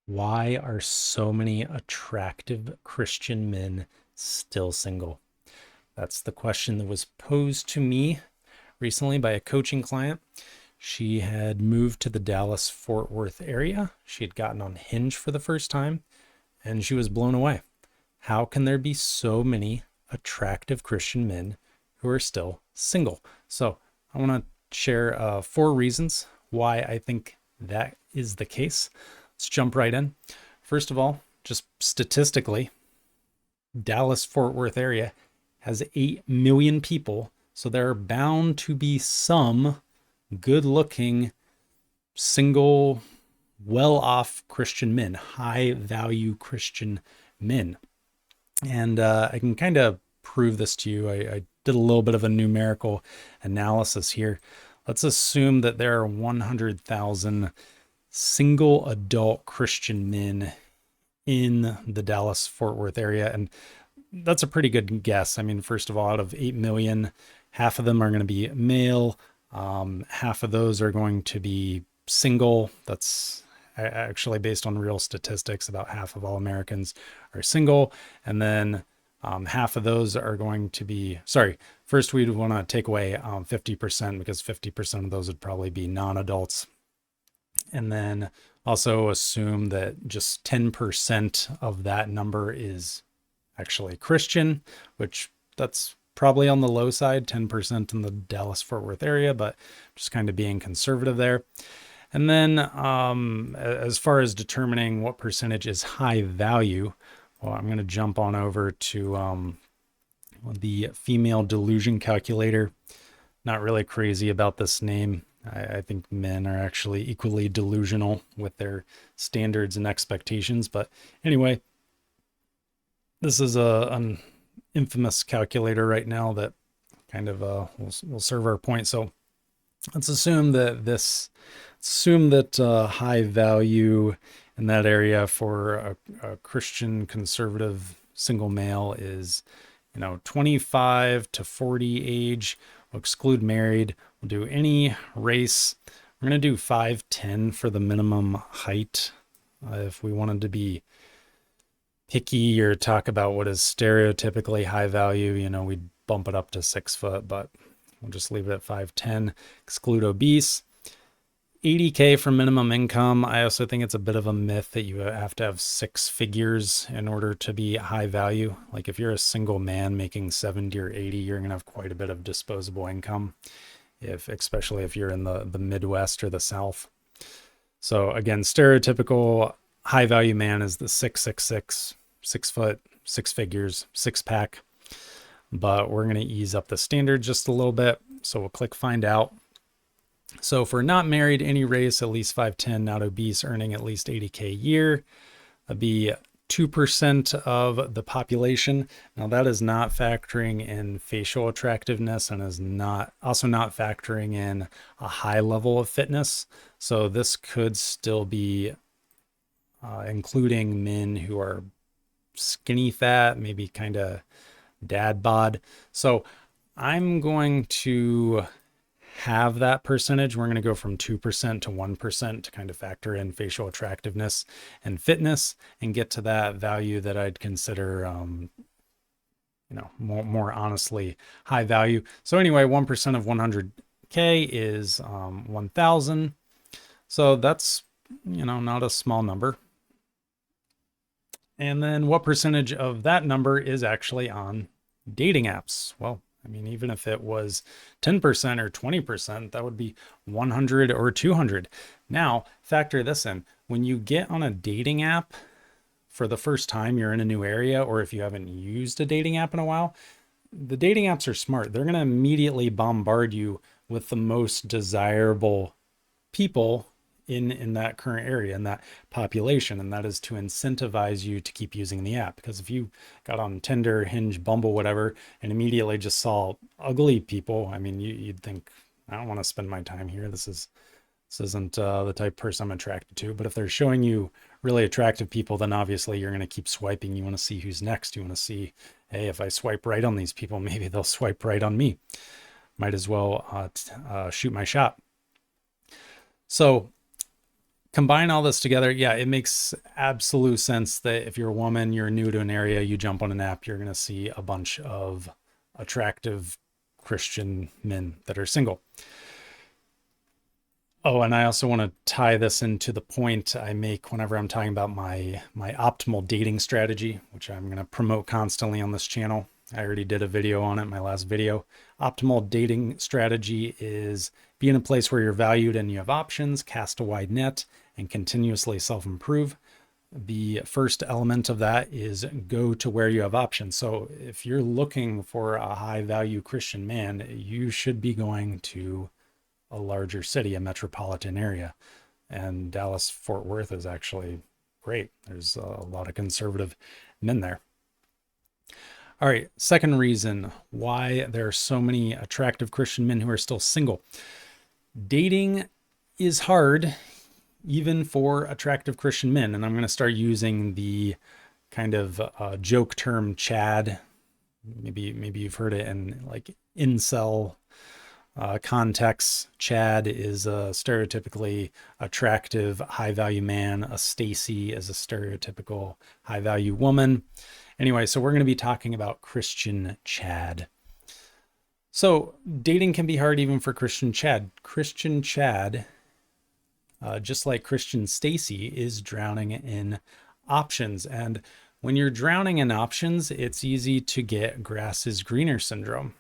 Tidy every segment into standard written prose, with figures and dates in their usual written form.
Why are so many attractive Christian men still single? That's the question that was posed to me recently by a coaching client. She had moved to the Dallas Fort Worth area. She had gotten on Hinge for the first time and she was blown away. How can there be so many attractive Christian men who are still single? So I want to share 4 reasons why I think that is the case. Let's jump right in. First of all, just statistically, Dallas Fort Worth area has 8 million people. So there are bound to be some good looking, single, well off Christian men, high value Christian men. And I can kind of prove this to you. I did a little bit of a numerical analysis here. Let's assume that there are 100,000 single adult Christian men in the Dallas Fort Worth area. And that's a pretty good guess. I mean, first of all, out of 8 million, half of them are going to be male. Half of those are going to be single. That's actually based on real statistics. About half of all Americans are single. And then half of those are going to be, first we'd want to take away 50% because 50% of those would probably be non-adults. And then also assume that just 10% of that number is actually Christian, which that's probably on the low side, 10% in the Dallas Fort Worth area, but just kind of being conservative there. And then as far as determining what percentage is high value, well, I'm going to jump on over to the female delusion calculator. Not really crazy about this name. I think men are actually equally delusional with their standards and expectations. But anyway, this is an infamous calculator right now that kind of will serve our point. So let's assume that high value in that area for a Christian conservative single male is 25 to 40 age. We'll exclude married. We'll do any race. We're going to do 5'10" for the minimum height. If we wanted to be picky or talk about what is stereotypically high value, we'd bump it up to 6 foot, but we'll just leave it at 5'10". Exclude obese. 80K for minimum income. I also think it's a bit of a myth that you have to have 6 figures in order to be high value. Like if you're a single man making 70 or 80, you're going to have quite a bit of disposable income, especially if you're in the Midwest or the South. So again, stereotypical high value man is the 6'6", 6 foot, 6 figures, 6-pack. But we're going to ease up the standard just a little bit. So we'll click find out. So for not married, any race, at least 5'10", not obese, earning at least 80K a year, that'd be 2% of the population. Now that is not factoring in facial attractiveness and is also not factoring in a high level of fitness. So this could still be including men who are skinny fat, maybe kind of dad bod. So I'm going to have that percentage. We're going to go from 2% to 1% to kind of factor in facial attractiveness and fitness and get to that value that I'd consider, more honestly high value. So anyway, 1% of 100K is 1,000. So that's, not a small number. And then what percentage of that number is actually on dating apps? Well, even if it was 10% or 20%, that would be 100 or 200. Now, factor this in. When you get on a dating app for the first time, you're in a new area, or if you haven't used a dating app in a while, the dating apps are smart. They're going to immediately bombard you with the most desirable people in that current area, in that population, and that is to incentivize you to keep using the app. Because if you got on Tinder, Hinge, Bumble, whatever, and immediately just saw ugly people, you'd think, I don't want to spend my time here. This isn't the type of person I'm attracted to. But if they're showing you really attractive people, then obviously you're going to keep swiping. You want to see who's next. You want to see, hey, if I swipe right on these people, maybe they'll swipe right on me. Might as well shoot my shot. So combine all this together, yeah, it makes absolute sense that if you're a woman, you're new to an area, you jump on an app, you're going to see a bunch of attractive Christian men that are single. Oh, and I also want to tie this into the point I make whenever I'm talking about my optimal dating strategy, which I'm going to promote constantly on this channel. I already did a video on it, my last video. Optimal dating strategy is be in a place where you're valued and you have options, cast a wide net, and continuously self-improve. The first element of that is go to where you have options. So if you're looking for a high value Christian man, you should be going to a larger city, a metropolitan area. And Dallas Fort Worth is actually great. There's a lot of conservative men there. All right, second reason why there are so many attractive Christian men who are still single. Dating is hard, even for attractive Christian men. And I'm going to start using the kind of joke term Chad. Maybe you've heard it in like incel context. Chad is a stereotypically attractive, high-value man. A Stacy is a stereotypical high-value woman. Anyway, so we're going to be talking about Christian Chad. So dating can be hard even for Christian Chad. Christian Chad, just like Christian Stacy, is drowning in options. And when you're drowning in options, it's easy to get grass is greener syndrome.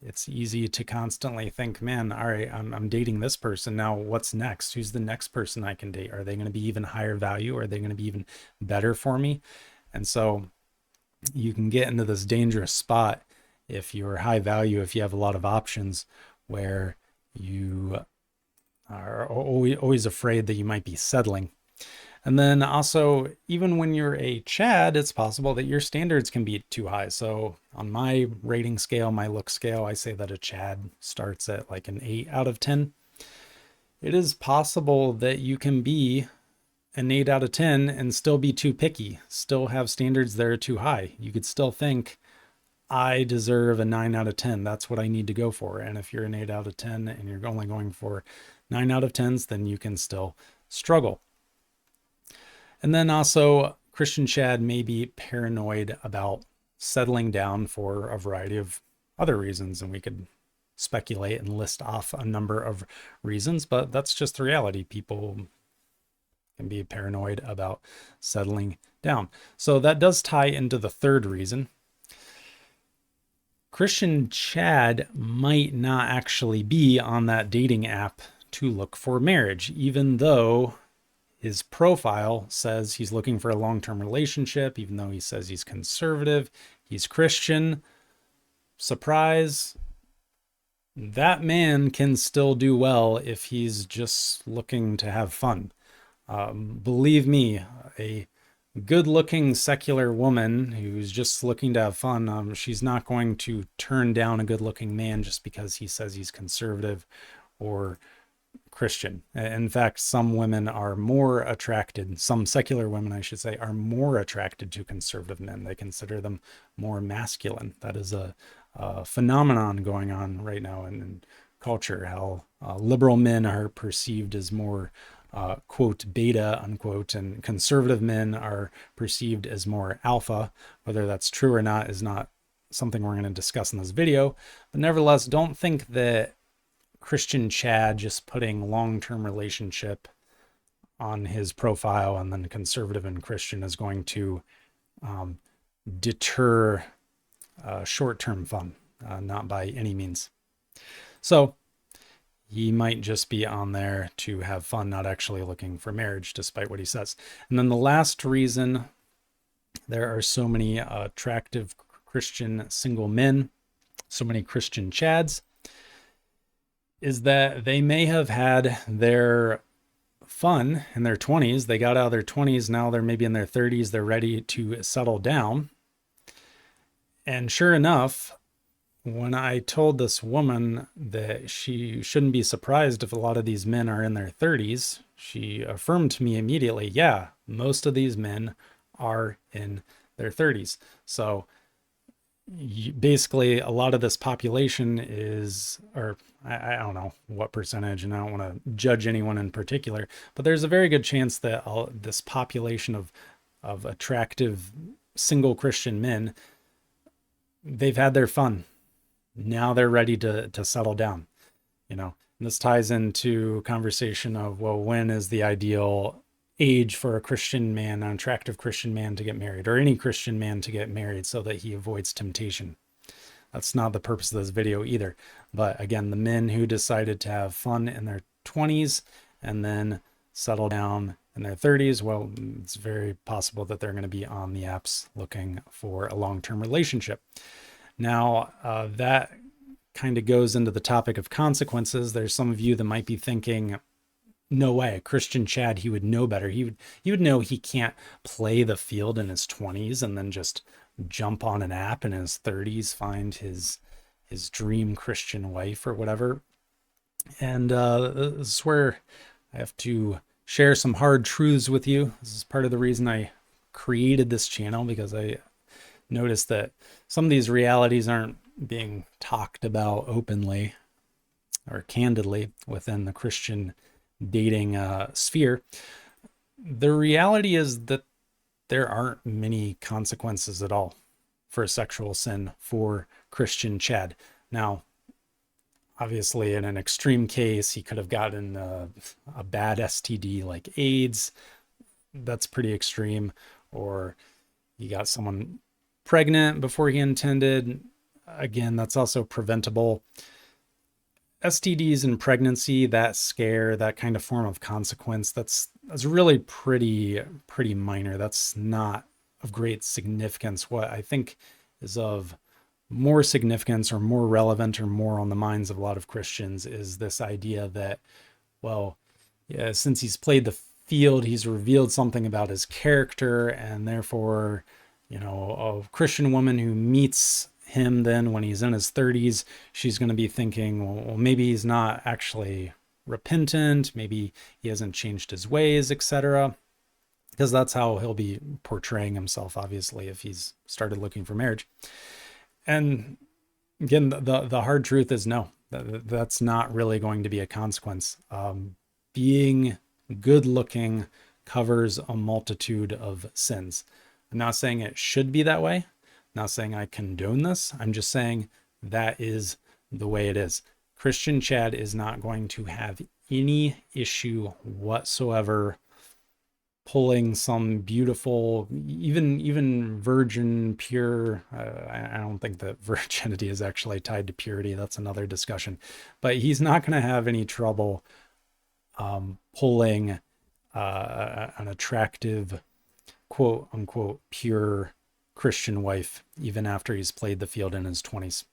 It's easy to constantly think, man, all right, I'm dating this person. Now what's next? Who's the next person I can date? Are they going to be even higher value? Are they going to be even better for me? And so you can get into this dangerous spot if you're high value, if you have a lot of options, where you are always afraid that you might be settling. And then also, even when you're a Chad, it's possible that your standards can be too high. So on my rating scale, my look scale, I say that a Chad starts at like an 8 out of 10. It is possible that you can be an 8 out of 10 and still be too picky, still have standards that are too high. You could still think, I deserve a 9 out of 10. That's what I need to go for. And if you're an 8 out of 10 and you're only going for 9 out of 10s, then you can still struggle. And then also, Christian Chad may be paranoid about settling down for a variety of other reasons. And we could speculate and list off a number of reasons, but that's just the reality. People can be paranoid about settling down. So that does tie into the third reason. Christian Chad might not actually be on that dating app to look for marriage, even though his profile says he's looking for a long-term relationship, even though he says he's conservative, he's Christian. Surprise, that man can still do well if he's just looking to have fun. Believe me, a good-looking secular woman who's just looking to have fun, she's not going to turn down a good-looking man just because he says he's conservative or Christian. In fact, some women are more attracted, some secular women, I should say, are more attracted to conservative men. They consider them more masculine. That is a phenomenon going on right now in culture, how liberal men are perceived as more quote beta unquote, and conservative men are perceived as more alpha. Whether that's true or not is not something we're going to discuss in this video, but nevertheless, don't think that Christian Chad just putting long-term relationship on his profile and then conservative and Christian is going to deter short-term fun, not by any means. So he might just be on there to have fun, not actually looking for marriage, despite what he says. And then the last reason there are so many attractive Christian single men, so many Christian Chads, is that they may have had their fun in their 20s. They got out of their 20s. Now they're maybe in their 30s. They're ready to settle down. And sure enough, when I told this woman that she shouldn't be surprised if a lot of these men are in their 30s, she affirmed to me immediately, yeah, most of these men are in their 30s. So basically a lot of this population is, or I don't know what percentage, and I don't want to judge anyone in particular, but there's a very good chance that this population of attractive single Christian men, they've had their fun. Now they're ready to settle down. And this ties into conversation of, well, when is the ideal age for a Christian man, an attractive Christian man, to get married, or any Christian man to get married, so that he avoids temptation? That's not the purpose of this video either. But again, the men who decided to have fun in their 20s and then settle down in their 30s, well, it's very possible that they're going to be on the apps looking for a long-term relationship. Now, that kind of goes into the topic of consequences. There's some of you that might be thinking, no way, Christian Chad, he would know better. He would know he can't play the field in his 20s and then just jump on an app in his 30s, find his dream Christian wife or whatever. And this is where I have to share some hard truths with you. This is part of the reason I created this channel, because I noticed that some of these realities aren't being talked about openly or candidly within the Christian dating sphere. The reality is that there aren't many consequences at all for sexual sin for Christian Chad. Now, obviously, in an extreme case, he could have gotten a bad STD like AIDS. That's pretty extreme. Or he got someone pregnant before he intended. Again, that's also preventable. STDs and pregnancy, that scare, that kind of form of consequence, that's really pretty minor. That's not of great significance. What I think is of more significance, or more relevant, or more on the minds of a lot of Christians, is this idea that, well, yeah, since he's played the field, he's revealed something about his character, and therefore, a Christian woman who meets him then when he's in his 30s, she's going to be thinking, well, maybe he's not actually repentant, maybe he hasn't changed his ways, etc. Because that's how he'll be portraying himself, obviously, if he's started looking for marriage. And again, the hard truth is no, that's not really going to be a consequence. Being good looking covers a multitude of sins. I'm not saying it should be that way. I'm not saying I condone this. I'm just saying that is the way it is. Christian Chad is not going to have any issue whatsoever pulling some beautiful, even virgin, pure, I don't think that virginity is actually tied to purity. That's another discussion. But he's not going to have any trouble pulling an attractive, quote unquote, pure Christian wife, even after he's played the field in his 20s.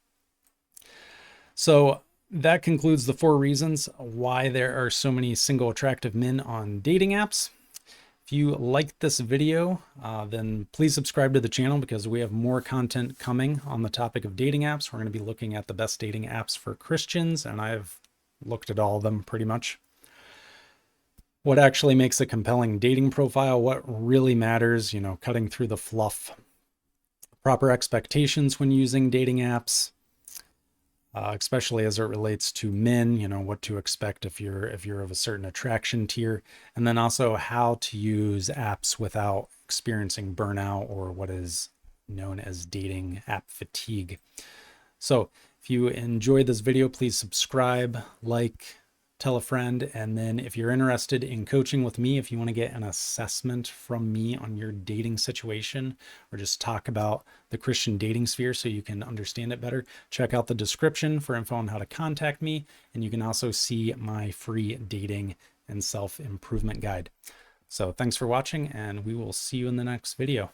So that concludes the 4 reasons why there are so many single attractive men on dating apps. If you liked this video, then please subscribe to the channel, because we have more content coming on the topic of dating apps. We're going to be looking at the best dating apps for Christians, and I've looked at all of them pretty much. What actually makes a compelling dating profile, what really matters, cutting through the fluff, proper expectations when using dating apps, especially as it relates to men, what to expect if you're of a certain attraction tier, and then also how to use apps without experiencing burnout, or what is known as dating app fatigue. So if you enjoyed this video, please subscribe, like, tell a friend. And then if you're interested in coaching with me, if you want to get an assessment from me on your dating situation, or just talk about the Christian dating sphere so you can understand it better, check out the description for info on how to contact me. And you can also see my free dating and self-improvement guide. So thanks for watching, and we will see you in the next video.